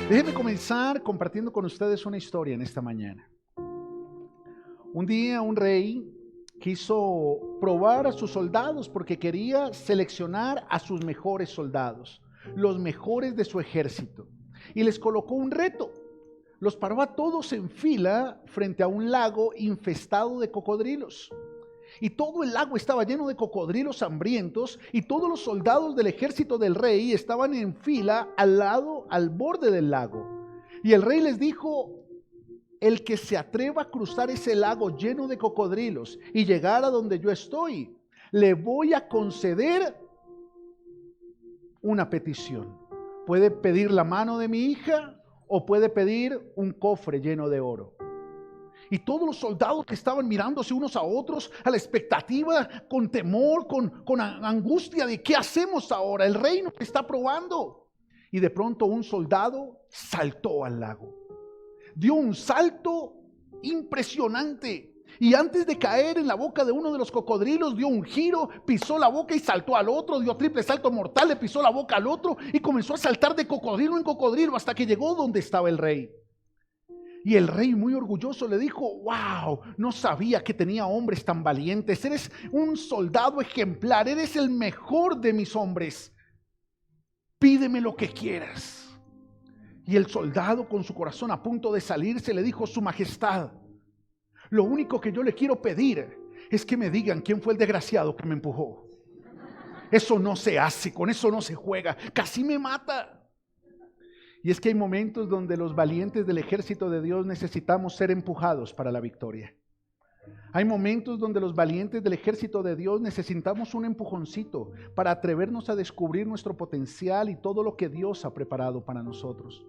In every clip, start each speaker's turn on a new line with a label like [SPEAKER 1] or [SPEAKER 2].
[SPEAKER 1] Déjenme comenzar compartiendo con ustedes una historia en esta mañana. Un día un rey quiso probar a sus soldados porque quería seleccionar a sus mejores soldados, los mejores de su ejército, y les colocó un reto. Los paró a todos en fila frente a un lago infestado de cocodrilos. Y todo el lago estaba lleno de cocodrilos hambrientos, y todos los soldados del ejército del rey estaban en fila al borde del lago. Y el rey les dijo: el que se atreva a cruzar ese lago lleno de cocodrilos y llegar a donde yo estoy, le voy a conceder una petición. Puede pedir la mano de mi hija o puede pedir un cofre lleno de oro. Y todos los soldados que estaban mirándose unos a otros, a la expectativa, con temor, con angustia de ¿qué hacemos ahora? El rey nos está probando. Y de pronto un soldado saltó al lago. Dio un salto impresionante. Y antes de caer en la boca de uno de los cocodrilos, dio un giro, pisó la boca y saltó al otro, dio triple salto mortal, le pisó la boca al otro y comenzó a saltar de cocodrilo en cocodrilo hasta que llegó donde estaba el rey. Y el rey, muy orgulloso, le dijo: wow, no sabía que tenía hombres tan valientes. Eres un soldado ejemplar, eres el mejor de mis hombres. Pídeme lo que quieras. Y el soldado, con su corazón a punto de salirse, le dijo: su majestad, lo único que yo le quiero pedir es que me digan quién fue el desgraciado que me empujó. Eso no se hace, con eso no se juega, casi me mata. Y es que hay momentos donde los valientes del ejército de Dios necesitamos ser empujados para la victoria. Hay momentos donde los valientes del ejército de Dios necesitamos un empujoncito para atrevernos a descubrir nuestro potencial y todo lo que Dios ha preparado para nosotros.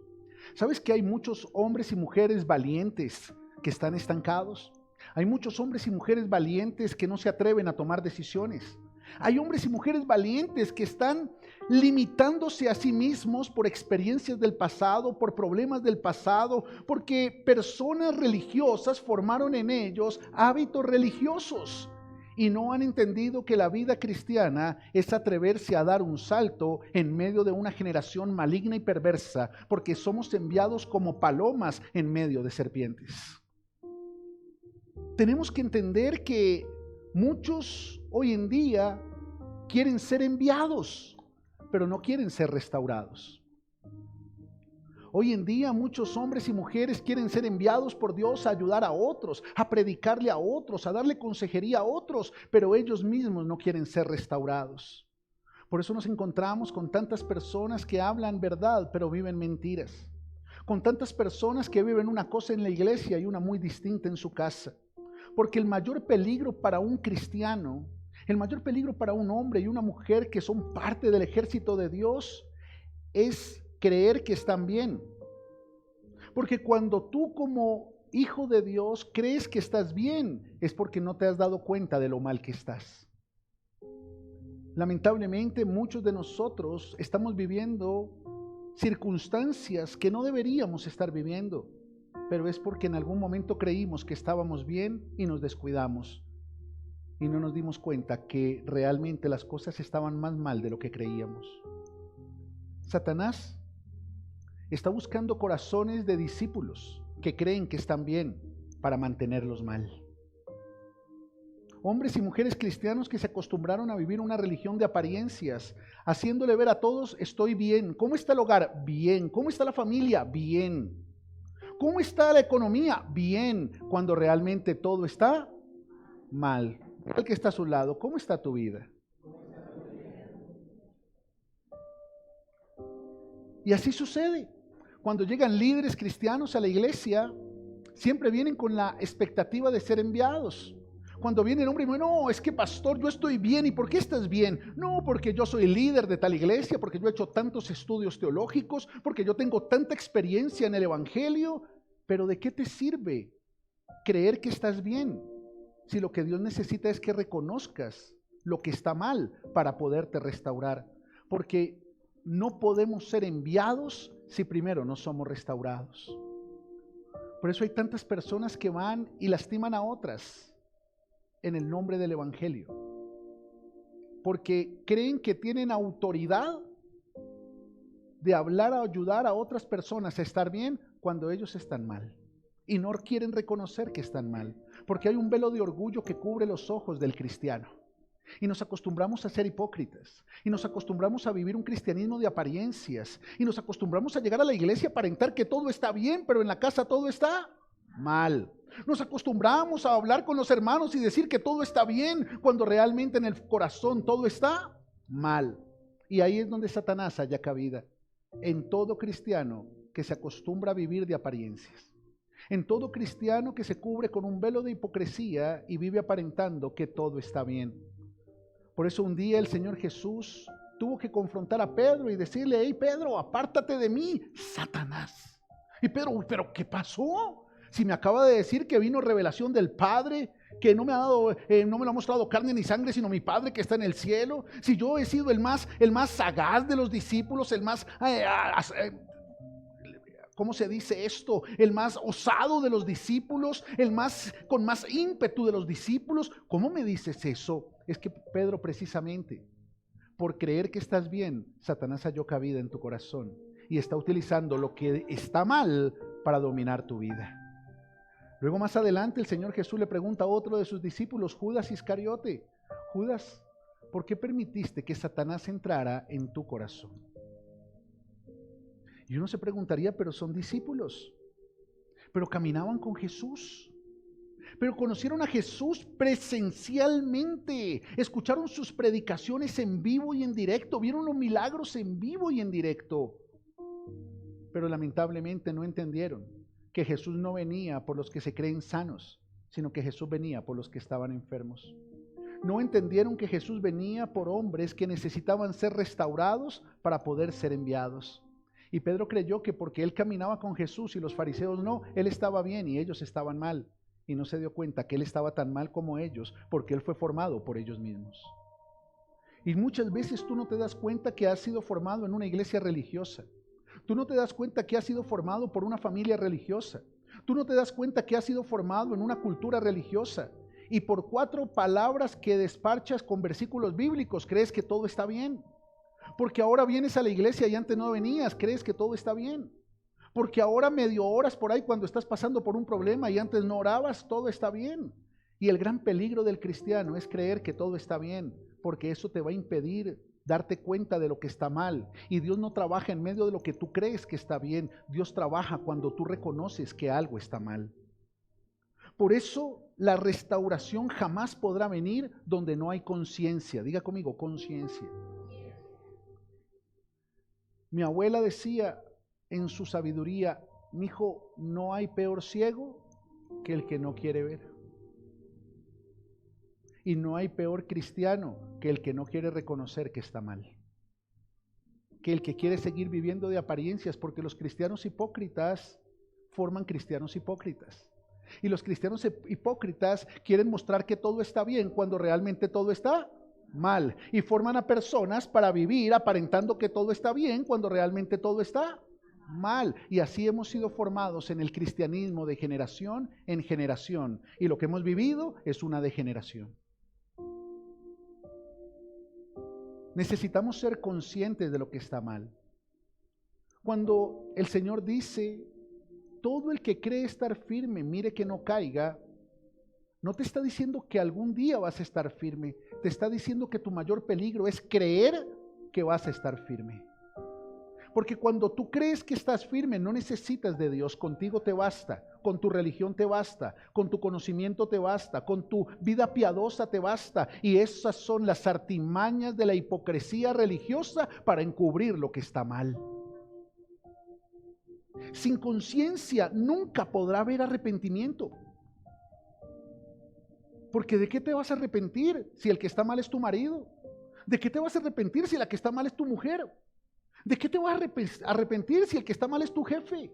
[SPEAKER 1] ¿Sabes que hay muchos hombres y mujeres valientes que están estancados? Hay muchos hombres y mujeres valientes que no se atreven a tomar decisiones. Hay hombres y mujeres valientes que están limitándose a sí mismos por experiencias del pasado, por problemas del pasado, porque personas religiosas formaron en ellos hábitos religiosos y no han entendido que la vida cristiana es atreverse a dar un salto en medio de una generación maligna y perversa, porque somos enviados como palomas en medio de serpientes. Tenemos que entender que muchos hoy en día quieren ser enviados, pero no quieren ser restaurados. Hoy en día muchos hombres y mujeres quieren ser enviados por Dios a ayudar a otros, a predicarle a otros, a darle consejería a otros, pero ellos mismos no quieren ser restaurados. Por eso nos encontramos con tantas personas que hablan verdad, pero viven mentiras. Con tantas personas que viven una cosa en la iglesia y una muy distinta en su casa. Porque el mayor peligro para un cristiano, el mayor peligro para un hombre y una mujer que son parte del ejército de Dios, es creer que están bien. Porque cuando tú como hijo de Dios crees que estás bien, es porque no te has dado cuenta de lo mal que estás. Lamentablemente muchos de nosotros estamos viviendo circunstancias que no deberíamos estar viviendo, pero es porque en algún momento creímos que estábamos bien y nos descuidamos y no nos dimos cuenta que realmente las cosas estaban más mal de lo que creíamos. Satanás está buscando corazones de discípulos que creen que están bien para mantenerlos mal. Hombres y mujeres cristianos que se acostumbraron a vivir una religión de apariencias, haciéndole ver a todos: estoy bien. ¿Cómo está el hogar? Bien. ¿Cómo está la familia? Bien. ¿Cómo está la economía? Bien. Cuando realmente todo está mal. El que está a su lado, ¿cómo está tu vida? Y así sucede. Cuando llegan líderes cristianos a la iglesia, siempre vienen con la expectativa de ser enviados. Cuando viene el hombre y dice: no, es que pastor, yo estoy bien. ¿Y por qué estás bien? No, porque yo soy líder de tal iglesia, porque yo he hecho tantos estudios teológicos, porque yo tengo tanta experiencia en el evangelio. Pero ¿de qué te sirve creer que estás bien si lo que Dios necesita es que reconozcas lo que está mal para poderte restaurar? Porque no podemos ser enviados si primero no somos restaurados. Por eso hay tantas personas que van y lastiman a otras en el nombre del evangelio, porque creen que tienen autoridad de hablar o ayudar a otras personas a estar bien cuando ellos están mal. Y no quieren reconocer que están mal, porque hay un velo de orgullo que cubre los ojos del cristiano. Y nos acostumbramos a ser hipócritas, y nos acostumbramos a vivir un cristianismo de apariencias, y nos acostumbramos a llegar a la iglesia a aparentar que todo está bien, pero en la casa todo está mal. Nos acostumbramos a hablar con los hermanos y decir que todo está bien, cuando realmente en el corazón todo está mal. Y ahí es donde Satanás halla cabida, en todo cristiano que se acostumbra a vivir de apariencias. En todo cristiano que se cubre con un velo de hipocresía y vive aparentando que todo está bien. Por eso un día el Señor Jesús tuvo que confrontar a Pedro y decirle: hey Pedro, apártate de mí, Satanás. Y Pedro, ¿pero qué pasó? Si me acaba de decir que vino revelación del Padre, que no me lo ha mostrado carne ni sangre, sino mi Padre que está en el cielo. Si yo he sido el más sagaz de los discípulos, el más ¿cómo se dice esto? El más osado de los discípulos, con más ímpetu de los discípulos. ¿Cómo me dices eso? Es que Pedro, precisamente por creer que estás bien, Satanás halló cabida en tu corazón y está utilizando lo que está mal para dominar tu vida. Luego más adelante el Señor Jesús le pregunta a otro de sus discípulos, Judas Iscariote: Judas, ¿por qué permitiste que Satanás entrara en tu corazón? Y uno se preguntaría, pero son discípulos, pero caminaban con Jesús, pero conocieron a Jesús presencialmente, escucharon sus predicaciones en vivo y en directo, vieron los milagros en vivo y en directo, pero lamentablemente no entendieron que Jesús no venía por los que se creen sanos, sino que Jesús venía por los que estaban enfermos. No entendieron que Jesús venía por hombres que necesitaban ser restaurados para poder ser enviados. Y Pedro creyó que porque él caminaba con Jesús y los fariseos no, él estaba bien y ellos estaban mal. Y no se dio cuenta que él estaba tan mal como ellos, porque él fue formado por ellos mismos. Y muchas veces tú no te das cuenta que has sido formado en una iglesia religiosa. Tú no te das cuenta que has sido formado por una familia religiosa. Tú no te das cuenta que has sido formado en una cultura religiosa. Y por 4 palabras que desparchas con versículos bíblicos, crees que todo está bien. Porque ahora vienes a la iglesia y antes no venías, crees que todo está bien. Porque ahora medio oras por ahí cuando estás pasando por un problema y antes no orabas, todo está bien. Y el gran peligro del cristiano es creer que todo está bien, porque eso te va a impedir darte cuenta de lo que está mal. Y Dios no trabaja en medio de lo que tú crees que está bien. Dios trabaja cuando tú reconoces que algo está mal. Por eso la restauración jamás podrá venir donde no hay conciencia. Diga conmigo, conciencia. Mi abuela decía en su sabiduría: mijo, no hay peor ciego que el que no quiere ver. Y no hay peor cristiano que el que no quiere reconocer que está mal. Que el que quiere seguir viviendo de apariencias, porque los cristianos hipócritas forman cristianos hipócritas. Y los cristianos hipócritas quieren mostrar que todo está bien cuando realmente todo está mal. Y forman a personas para vivir aparentando que todo está bien cuando realmente todo está mal. Y así hemos sido formados en el cristianismo de generación en generación. Y lo que hemos vivido es una degeneración. Necesitamos ser conscientes de lo que está mal. Cuando el Señor dice: todo el que cree estar firme, mire que no caiga, no te está diciendo que algún día vas a estar firme, te está diciendo que tu mayor peligro es creer que vas a estar firme. Porque cuando tú crees que estás firme, no necesitas de Dios, contigo te basta, con tu religión te basta, con tu conocimiento te basta, con tu vida piadosa te basta. Y esas son las artimañas de la hipocresía religiosa para encubrir lo que está mal. Sin conciencia nunca podrá haber arrepentimiento. Porque ¿de qué te vas a arrepentir si el que está mal es tu marido? ¿De qué te vas a arrepentir si la que está mal es tu mujer? ¿De qué te vas a arrepentir si el que está mal es tu jefe?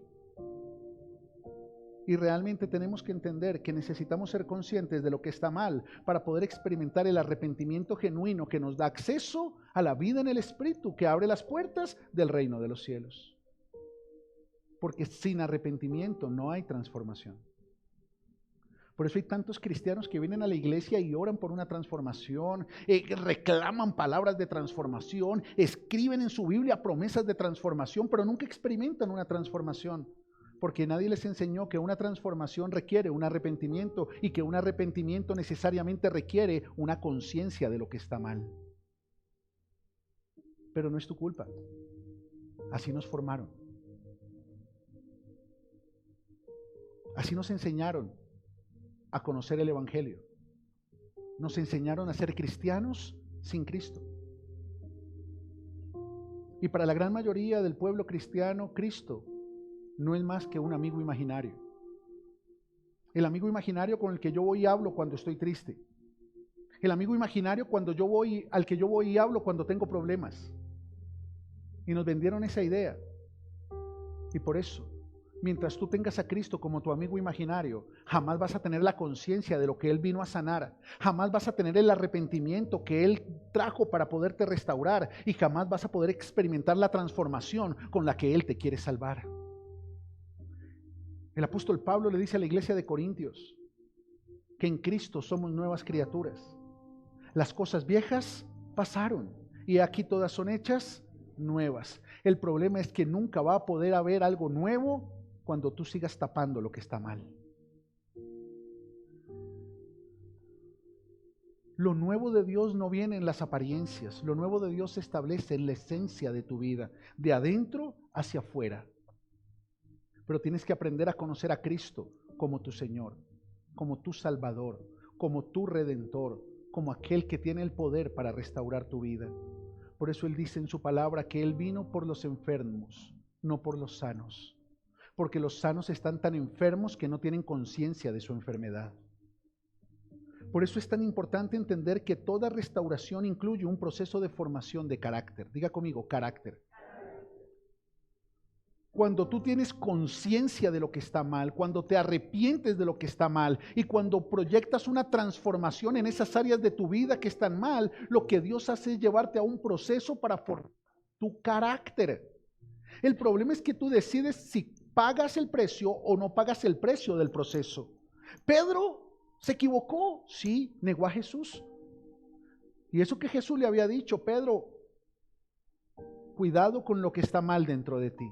[SPEAKER 1] Y realmente tenemos que entender que necesitamos ser conscientes de lo que está mal para poder experimentar el arrepentimiento genuino que nos da acceso a la vida en el Espíritu, que abre las puertas del reino de los cielos. Porque sin arrepentimiento no hay transformación. Por eso hay tantos cristianos que vienen a la iglesia y oran por una transformación, reclaman palabras de transformación, escriben en su Biblia promesas de transformación, pero nunca experimentan una transformación. Porque nadie les enseñó que una transformación requiere un arrepentimiento y que un arrepentimiento necesariamente requiere una conciencia de lo que está mal. Pero no es tu culpa. Así nos formaron. Así nos enseñaron a conocer el Evangelio. Nos enseñaron a ser cristianos sin Cristo. Y para la gran mayoría del pueblo cristiano, Cristo no es más que un amigo imaginario. El amigo imaginario con el que yo voy y hablo cuando estoy triste. El amigo imaginario al que yo voy y hablo cuando tengo problemas. Y nos vendieron esa idea. Y por eso, mientras tú tengas a Cristo como tu amigo imaginario, jamás vas a tener la conciencia de lo que Él vino a sanar. Jamás vas a tener el arrepentimiento que Él trajo para poderte restaurar. Y jamás vas a poder experimentar la transformación con la que Él te quiere salvar. El apóstol Pablo le dice a la iglesia de Corintios que en Cristo somos nuevas criaturas. Las cosas viejas pasaron y aquí todas son hechas nuevas. El problema es que nunca va a poder haber algo nuevo cuando tú sigas tapando lo que está mal. Lo nuevo de Dios no viene en las apariencias. Lo nuevo de Dios se establece en la esencia de tu vida, de adentro hacia afuera. Pero tienes que aprender a conocer a Cristo como tu Señor, como tu Salvador, como tu Redentor, como aquel que tiene el poder para restaurar tu vida. Por eso Él dice en su palabra que Él vino por los enfermos, no por los sanos. Porque los sanos están tan enfermos que no tienen conciencia de su enfermedad. Por eso es tan importante entender que toda restauración incluye un proceso de formación de carácter. Diga conmigo, carácter. Cuando tú tienes conciencia de lo que está mal, cuando te arrepientes de lo que está mal y cuando proyectas una transformación en esas áreas de tu vida que están mal, lo que Dios hace es llevarte a un proceso para formar tu carácter. El problema es que tú decides si pagas el precio o no pagas el precio del proceso. Pedro se equivocó, sí, negó a Jesús. Y eso que Jesús le había dicho, Pedro, cuidado con lo que está mal dentro de ti.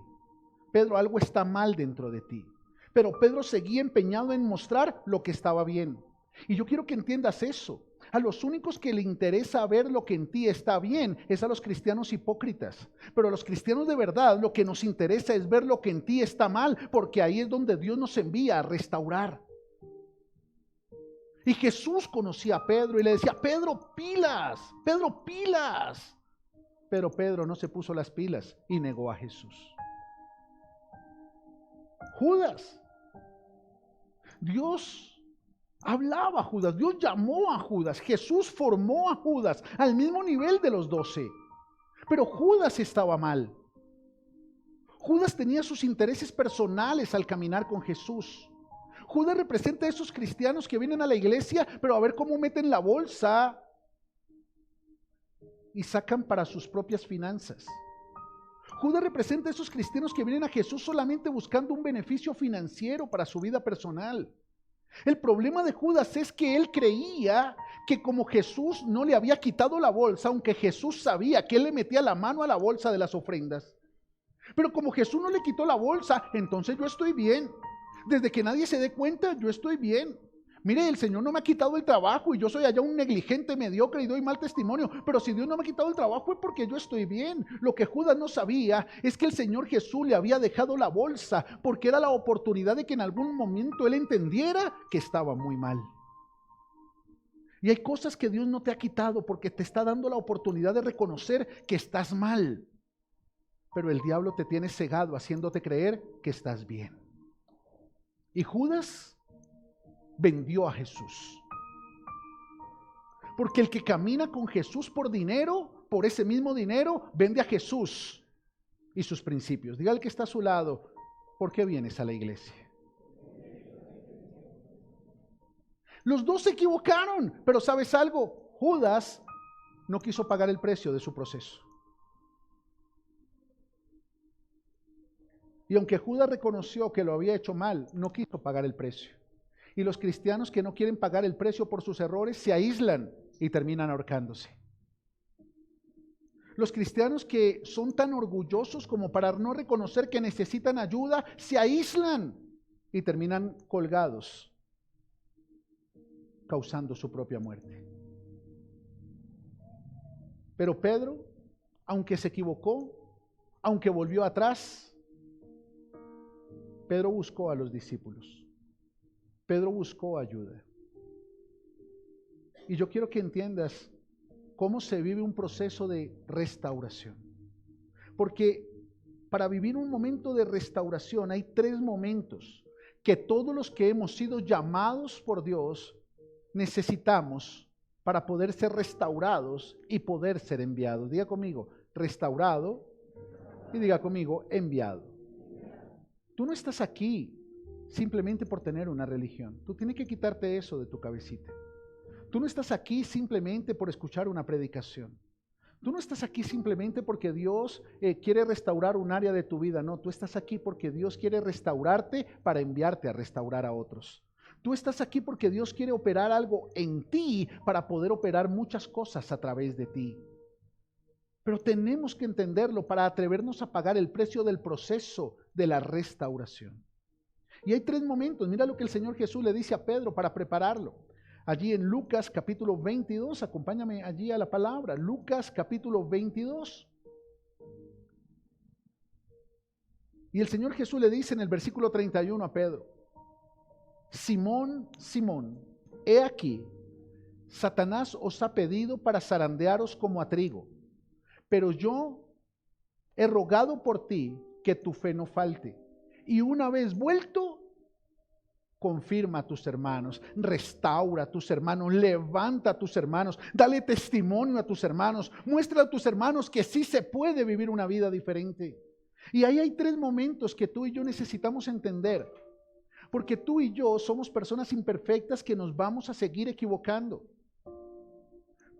[SPEAKER 1] Pedro, algo está mal dentro de ti. Pero Pedro seguía empeñado en mostrar lo que estaba bien. Y yo quiero que entiendas eso. A los únicos que le interesa ver lo que en ti está bien es a los cristianos hipócritas. Pero a los cristianos de verdad lo que nos interesa es ver lo que en ti está mal, porque ahí es donde Dios nos envía a restaurar. Y Jesús conocía a Pedro y le decía, Pedro, pilas, Pedro, pilas. Pero Pedro no se puso las pilas y negó a Jesús. Judas. Dios hablaba a Judas, Dios llamó a Judas, Jesús formó a Judas al mismo nivel de los 12. Pero Judas estaba mal. Judas tenía sus intereses personales al caminar con Jesús. Judas representa a esos cristianos que vienen a la iglesia, pero a ver cómo meten la bolsa y sacan para sus propias finanzas. Judas representa a esos cristianos que vienen a Jesús solamente buscando un beneficio financiero para su vida personal. El problema de Judas es que él creía que como Jesús no le había quitado la bolsa, aunque Jesús sabía que él le metía la mano a la bolsa de las ofrendas, pero como Jesús no le quitó la bolsa, entonces yo estoy bien. Desde que nadie se dé cuenta, yo estoy bien. Mire, el Señor no me ha quitado el trabajo y yo soy allá un negligente, mediocre y doy mal testimonio. Pero si Dios no me ha quitado el trabajo es porque yo estoy bien. Lo que Judas no sabía es que el Señor Jesús le había dejado la bolsa porque era la oportunidad de que en algún momento él entendiera que estaba muy mal. Y hay cosas que Dios no te ha quitado porque te está dando la oportunidad de reconocer que estás mal. Pero el diablo te tiene cegado haciéndote creer que estás bien. Y Judas vendió a Jesús. Porque el que camina con Jesús por dinero, por ese mismo dinero, vende a Jesús y sus principios. Diga al que está a su lado, ¿por qué vienes a la iglesia? Los dos se equivocaron, pero ¿sabes algo? Judas no quiso pagar el precio de su proceso. Y aunque Judas reconoció que lo había hecho mal, no quiso pagar el precio. Y los cristianos que no quieren pagar el precio por sus errores se aíslan y terminan ahorcándose. Los cristianos que son tan orgullosos como para no reconocer que necesitan ayuda, se aíslan y terminan colgados, causando su propia muerte. Pero Pedro, aunque se equivocó, aunque volvió atrás, Pedro buscó a los discípulos. Pedro buscó ayuda. Y yo quiero que entiendas cómo se vive un proceso de restauración. Porque para vivir un momento de restauración hay 3 momentos que todos los que hemos sido llamados por Dios necesitamos para poder ser restaurados y poder ser enviados. Diga conmigo, restaurado, y diga conmigo, enviado. Tú no estás aquí simplemente por tener una religión. Tú tienes que quitarte eso de tu cabecita. Tú no estás aquí simplemente por escuchar una predicación. Tú no estás aquí simplemente porque Dios quiere restaurar un área de tu vida. No, tú estás aquí porque Dios quiere restaurarte para enviarte a restaurar a otros. Tú estás aquí porque Dios quiere operar algo en ti para poder operar muchas cosas a través de ti. Pero tenemos que entenderlo para atrevernos a pagar el precio del proceso de la restauración. Y hay 3 momentos. Mira lo que el Señor Jesús le dice a Pedro para prepararlo. Allí en Lucas capítulo 22, acompáñame allí a la palabra. Lucas capítulo 22. Y el Señor Jesús le dice en el versículo 31 a Pedro: Simón, Simón, he aquí, Satanás os ha pedido para zarandearos como a trigo, pero yo he rogado por ti que tu fe no falte. Y una vez vuelto, confirma a tus hermanos, restaura a tus hermanos, levanta a tus hermanos, dale testimonio a tus hermanos, muestra a tus hermanos que sí se puede vivir una vida diferente. Y ahí hay 3 momentos que tú y yo necesitamos entender, porque tú y yo somos personas imperfectas que nos vamos a seguir equivocando.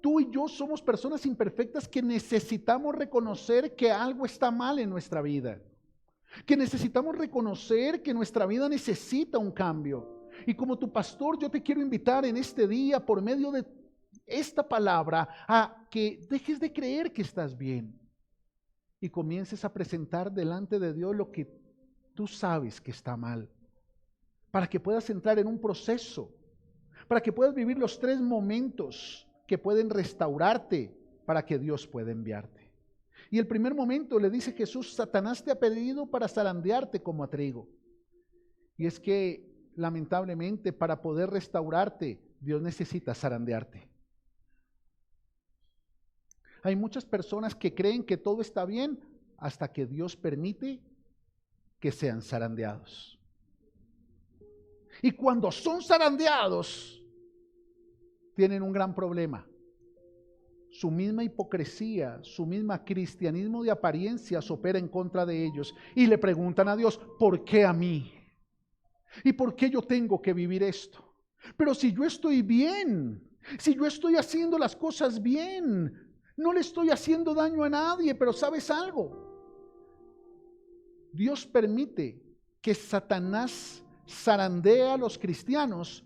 [SPEAKER 1] Tú y yo somos personas imperfectas que necesitamos reconocer que algo está mal en nuestra vida. Que necesitamos reconocer que nuestra vida necesita un cambio. Y como tu pastor, yo te quiero invitar en este día, por medio de esta palabra, a que dejes de creer que estás bien y comiences a presentar delante de Dios lo que tú sabes que está mal, para que puedas entrar en un proceso, para que puedas vivir los 3 momentos que pueden restaurarte para que Dios pueda enviarte. Y el primer momento le dice Jesús: Satanás te ha pedido para zarandearte como a trigo. Y es que lamentablemente para poder restaurarte, Dios necesita zarandearte. Hay muchas personas que creen que todo está bien hasta que Dios permite que sean zarandeados. Y cuando son zarandeados, tienen un gran problema. Su misma hipocresía, su misma cristianismo de apariencias opera en contra de ellos y le preguntan a Dios: ¿por qué a mí? ¿Y por qué yo tengo que vivir esto? Pero si yo estoy bien, si yo estoy haciendo las cosas bien, no le estoy haciendo daño a nadie. Pero ¿sabes algo? Dios permite que Satanás zarandee a los cristianos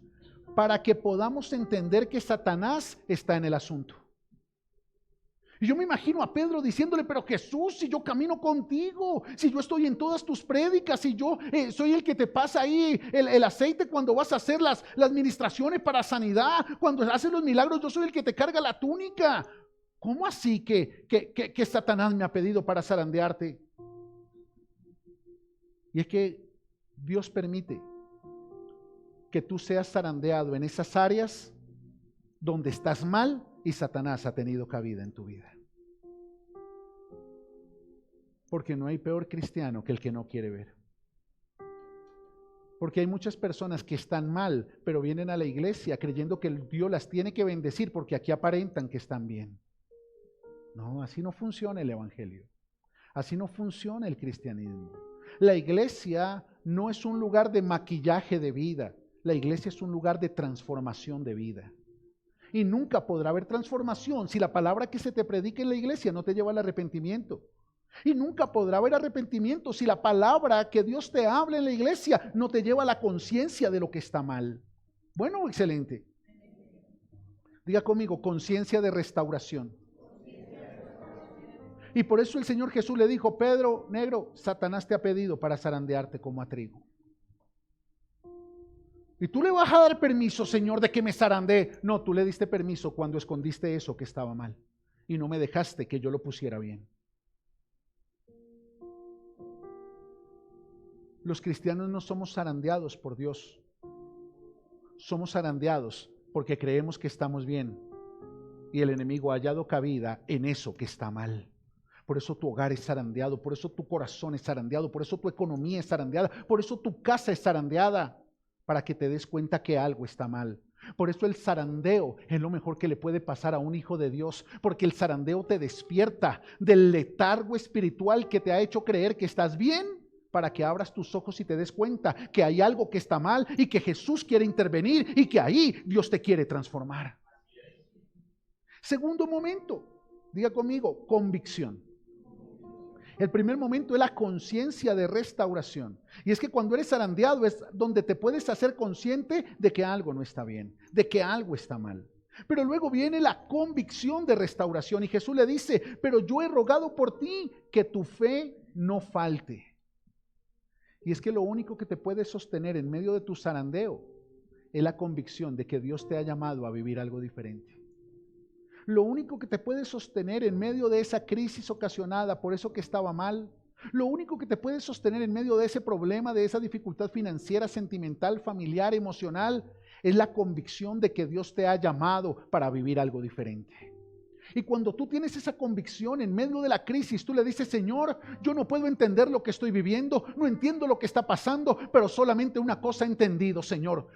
[SPEAKER 1] para que podamos entender que Satanás está en el asunto. Y yo me imagino a Pedro diciéndole: pero Jesús, si yo camino contigo, si yo estoy en todas tus prédicas, si yo soy el que te pasa ahí el aceite cuando vas a hacer las ministraciones para sanidad, cuando haces los milagros, yo soy el que te carga la túnica. ¿Cómo así que Satanás me ha pedido para zarandearte? Y es que Dios permite que tú seas zarandeado en esas áreas donde estás mal y Satanás ha tenido cabida en tu vida. Porque no hay peor cristiano que el que no quiere ver. Porque hay muchas personas que están mal, pero vienen a la iglesia creyendo que Dios las tiene que bendecir porque aquí aparentan que están bien. No, así no funciona el evangelio. Así no funciona el cristianismo. La iglesia no es un lugar de maquillaje de vida. La iglesia es un lugar de transformación de vida. Y nunca podrá haber transformación si la palabra que se te predica en la iglesia no te lleva al arrepentimiento. Y nunca podrá haber arrepentimiento si la palabra que Dios te habla en la iglesia no te lleva a la conciencia de lo que está mal. Bueno, excelente. Diga conmigo, conciencia de restauración. Y por eso el Señor Jesús le dijo, Pedro, negro, Satanás te ha pedido para zarandearte como a trigo. Y tú le vas a dar permiso, Señor, de que me zarandee. No, tú le diste permiso cuando escondiste eso que estaba mal. Y no me dejaste que yo lo pusiera bien. Los cristianos no somos zarandeados por Dios. Somos zarandeados porque creemos que estamos bien. Y el enemigo ha hallado cabida en eso que está mal. Por eso tu hogar es zarandeado, por eso tu corazón es zarandeado, por eso tu economía es zarandeada, por eso tu casa es zarandeada, para que te des cuenta que algo está mal. Por eso el zarandeo es lo mejor que le puede pasar a un hijo de Dios, porque el zarandeo te despierta del letargo espiritual que te ha hecho creer que estás bien, para que abras tus ojos y te des cuenta que hay algo que está mal y que Jesús quiere intervenir y que ahí Dios te quiere transformar. Segundo momento, diga conmigo, convicción. El primer momento es la conciencia de restauración. Y es que cuando eres zarandeado es donde te puedes hacer consciente de que algo no está bien, de que algo está mal. Pero luego viene la convicción de restauración y Jesús le dice, pero yo he rogado por ti que tu fe no falte. Y es que lo único que te puede sostener en medio de tu zarandeo es la convicción de que Dios te ha llamado a vivir algo diferente. Lo único que te puede sostener en medio de esa crisis ocasionada por eso que estaba mal, lo único que te puede sostener en medio de ese problema, de esa dificultad financiera, sentimental, familiar, emocional, es la convicción de que Dios te ha llamado para vivir algo diferente. Y cuando tú tienes esa convicción en medio de la crisis, tú le dices, Señor, yo no puedo entender lo que estoy viviendo, no entiendo lo que está pasando, pero solamente una cosa he entendido, Señor.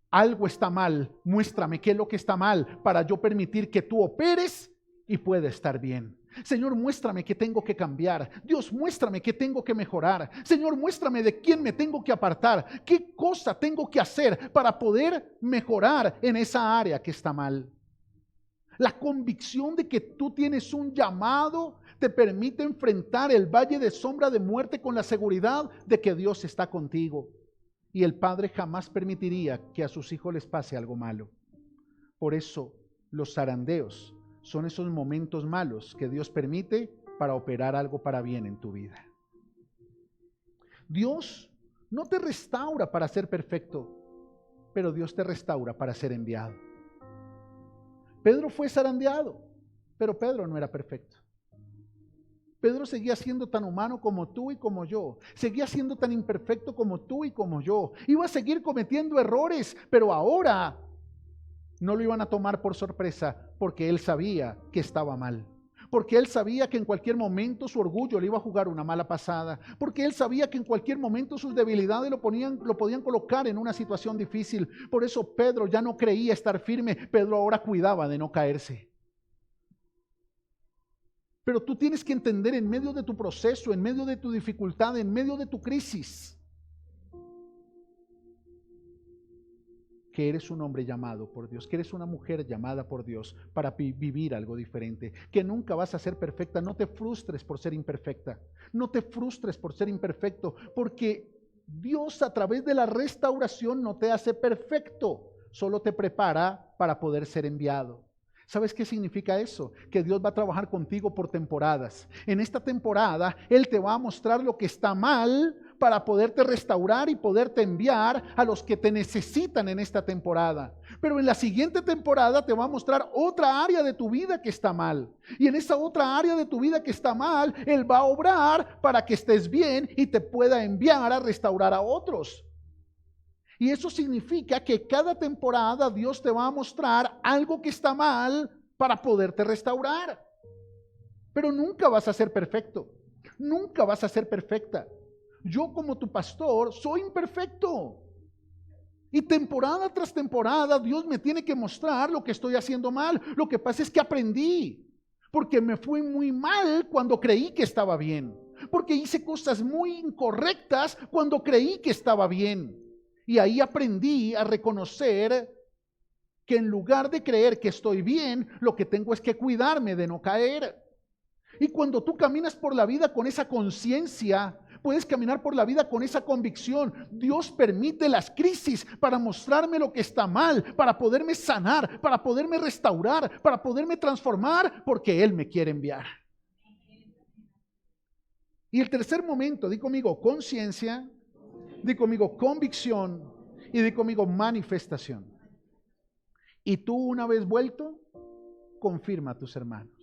[SPEAKER 1] Algo está mal, muéstrame qué es lo que está mal para yo permitir que tú operes y pueda estar bien. Señor, muéstrame qué tengo que cambiar. Dios, muéstrame qué tengo que mejorar. Señor, muéstrame de quién me tengo que apartar. ¿Qué cosa tengo que hacer para poder mejorar en esa área que está mal? La convicción de que tú tienes un llamado te permite enfrentar el valle de sombra de muerte con la seguridad de que Dios está contigo. Y el Padre jamás permitiría que a sus hijos les pase algo malo. Por eso los zarandeos son esos momentos malos que Dios permite para operar algo para bien en tu vida. Dios no te restaura para ser perfecto, pero Dios te restaura para ser enviado. Pedro fue zarandeado, pero Pedro no era perfecto. Pedro seguía siendo tan humano como tú y como yo. Seguía siendo tan imperfecto como tú y como yo. Iba a seguir cometiendo errores, pero ahora no lo iban a tomar por sorpresa porque él sabía que estaba mal. Porque él sabía que en cualquier momento su orgullo le iba a jugar una mala pasada. Porque él sabía que en cualquier momento sus debilidades lo podían colocar en una situación difícil. Por eso Pedro ya no creía estar firme. Pedro ahora cuidaba de no caerse. Pero tú tienes que entender en medio de tu proceso, en medio de tu dificultad, en medio de tu crisis, que eres un hombre llamado por Dios, que eres una mujer llamada por Dios para vivir algo diferente, que nunca vas a ser perfecta. No te frustres por ser imperfecta, no te frustres por ser imperfecto, porque Dios a través de la restauración no te hace perfecto, solo te prepara para poder ser enviado. ¿Sabes qué significa eso? Que Dios va a trabajar contigo por temporadas. En esta temporada, Él te va a mostrar lo que está mal para poderte restaurar y poderte enviar a los que te necesitan en esta temporada. Pero en la siguiente temporada te va a mostrar otra área de tu vida que está mal. Y en esa otra área de tu vida que está mal, Él va a obrar para que estés bien y te pueda enviar a restaurar a otros. Y eso significa que cada temporada Dios te va a mostrar algo que está mal para poderte restaurar. Pero nunca vas a ser perfecto. Nunca vas a ser perfecta. Yo como tu pastor soy imperfecto. Y temporada tras temporada Dios me tiene que mostrar lo que estoy haciendo mal. Lo que pasa es que aprendí. Porque me fue muy mal cuando creí que estaba bien. Porque hice cosas muy incorrectas cuando creí que estaba bien. Y ahí aprendí a reconocer que en lugar de creer que estoy bien, lo que tengo es que cuidarme de no caer. Y cuando tú caminas por la vida con esa conciencia, Puedes caminar por la vida con esa convicción. Dios permite las crisis para mostrarme lo que está mal, para poderme sanar, para poderme restaurar, para poderme transformar, porque Él me quiere enviar. Y el tercer momento, di conmigo conciencia, di conmigo convicción y di conmigo manifestación. Y tú una vez vuelto, confirma a tus hermanos.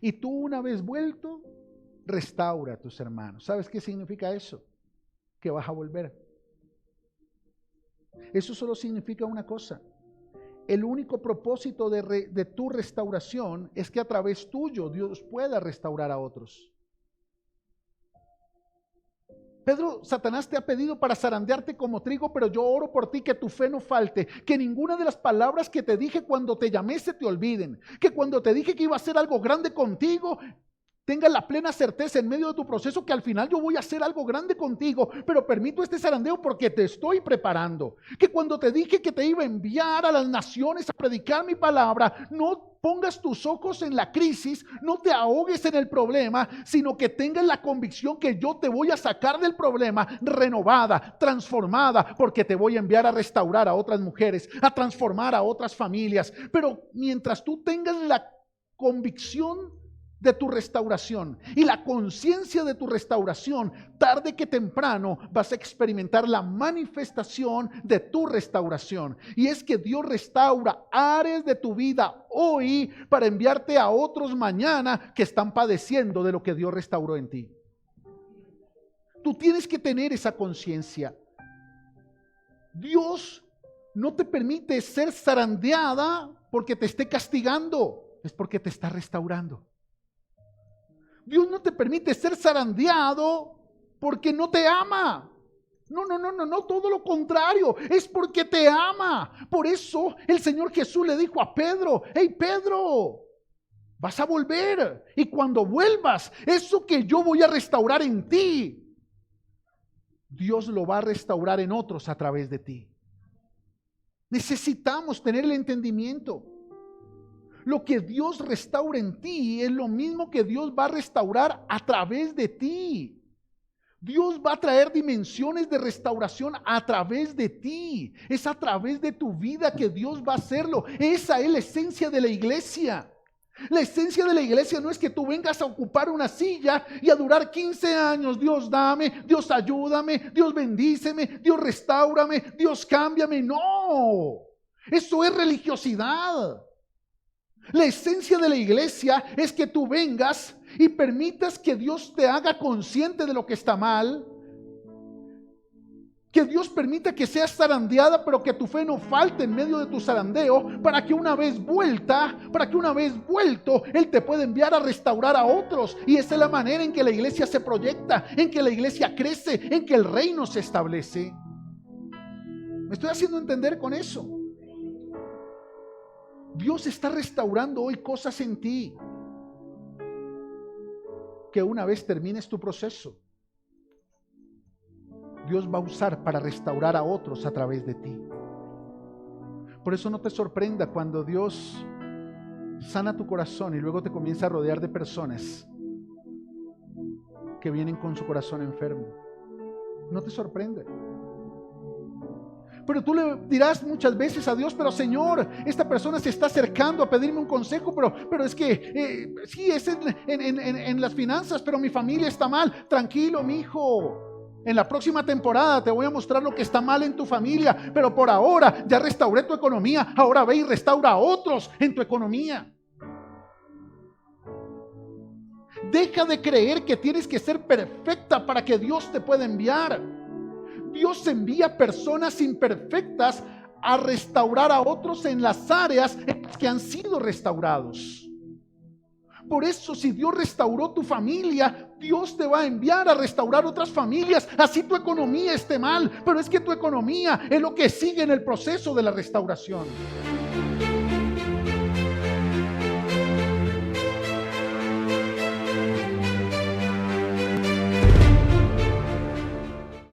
[SPEAKER 1] Y tú una vez vuelto, restaura a tus hermanos. ¿Sabes qué significa eso? Que vas a volver. Eso solo significa una cosa. El único propósito de tu restauración es que a través tuyo Dios pueda restaurar a otros. Pedro, Satanás te ha pedido para zarandearte como trigo, pero yo oro por ti que tu fe no falte, que ninguna de las palabras que te dije cuando te llamé se te olviden, que cuando te dije que iba a hacer algo grande contigo, tengas la plena certeza en medio de tu proceso que al final yo voy a hacer algo grande contigo, pero permito este zarandeo porque te estoy preparando. Que cuando te dije que te iba a enviar a las naciones a predicar mi palabra, no pongas tus ojos en la crisis, no te ahogues en el problema, sino que tengas la convicción que yo te voy a sacar del problema renovada, transformada, porque te voy a enviar a restaurar a otras mujeres, a transformar a otras familias. Pero mientras tú tengas la convicción de tu restauración y la conciencia de tu restauración, tarde que temprano vas a experimentar la manifestación de tu restauración. Y es que Dios restaura áreas de tu vida hoy para enviarte a otros mañana que están padeciendo de lo que Dios restauró en ti. Tú tienes que tener esa conciencia. Dios no te permite ser zarandeada porque te esté castigando, es porque te está restaurando. Dios no te permite ser zarandeado porque no te ama. No, todo lo contrario, es porque te ama. Por eso el Señor Jesús le dijo a Pedro: hey Pedro, vas a volver, y cuando vuelvas, eso que yo voy a restaurar en ti, Dios lo va a restaurar en otros a través de ti. Necesitamos tener el entendimiento. Lo que Dios restaura en ti es lo mismo que Dios va a restaurar a través de ti. Dios va a traer dimensiones de restauración a través de ti. Es a través de tu vida que Dios va a hacerlo. Esa es la esencia de la iglesia. La esencia de la iglesia no es que tú vengas a ocupar una silla y a durar 15 años. Dios dame, Dios ayúdame, Dios bendíceme, Dios restaurame, Dios cámbiame. No, eso es religiosidad. La esencia de la iglesia es que tú vengas y permitas que Dios te haga consciente de lo que está mal, que Dios permita que seas zarandeada, pero que tu fe no falte en medio de tu zarandeo, para que una vez vuelto, Él te pueda enviar a restaurar a otros. Y esa es la manera en que la iglesia se proyecta, en que la iglesia crece, en que el reino se establece. ¿Me estoy haciendo entender con eso? Dios está restaurando hoy cosas en ti que una vez termines tu proceso, Dios va a usar para restaurar a otros a través de ti. Por eso no te sorprenda cuando Dios sana tu corazón y luego te comienza a rodear de personas que vienen con su corazón enfermo. No te sorprende. Pero tú le dirás muchas veces a Dios: pero Señor, esta persona se está acercando a pedirme un consejo, pero es que sí, es en las finanzas, pero mi familia está mal. Tranquilo, mi hijo. En la próxima temporada te voy a mostrar lo que está mal en tu familia, pero por ahora ya restauré tu economía. Ahora ve y restaura a otros en tu economía. Deja de creer que tienes que ser perfecta para que Dios te pueda enviar. Dios envía personas imperfectas a restaurar a otros en las áreas en las que han sido restaurados. Por eso, si Dios restauró tu familia, Dios te va a enviar a restaurar otras familias. Así tu economía esté mal, pero es que tu economía es lo que sigue en el proceso de la restauración.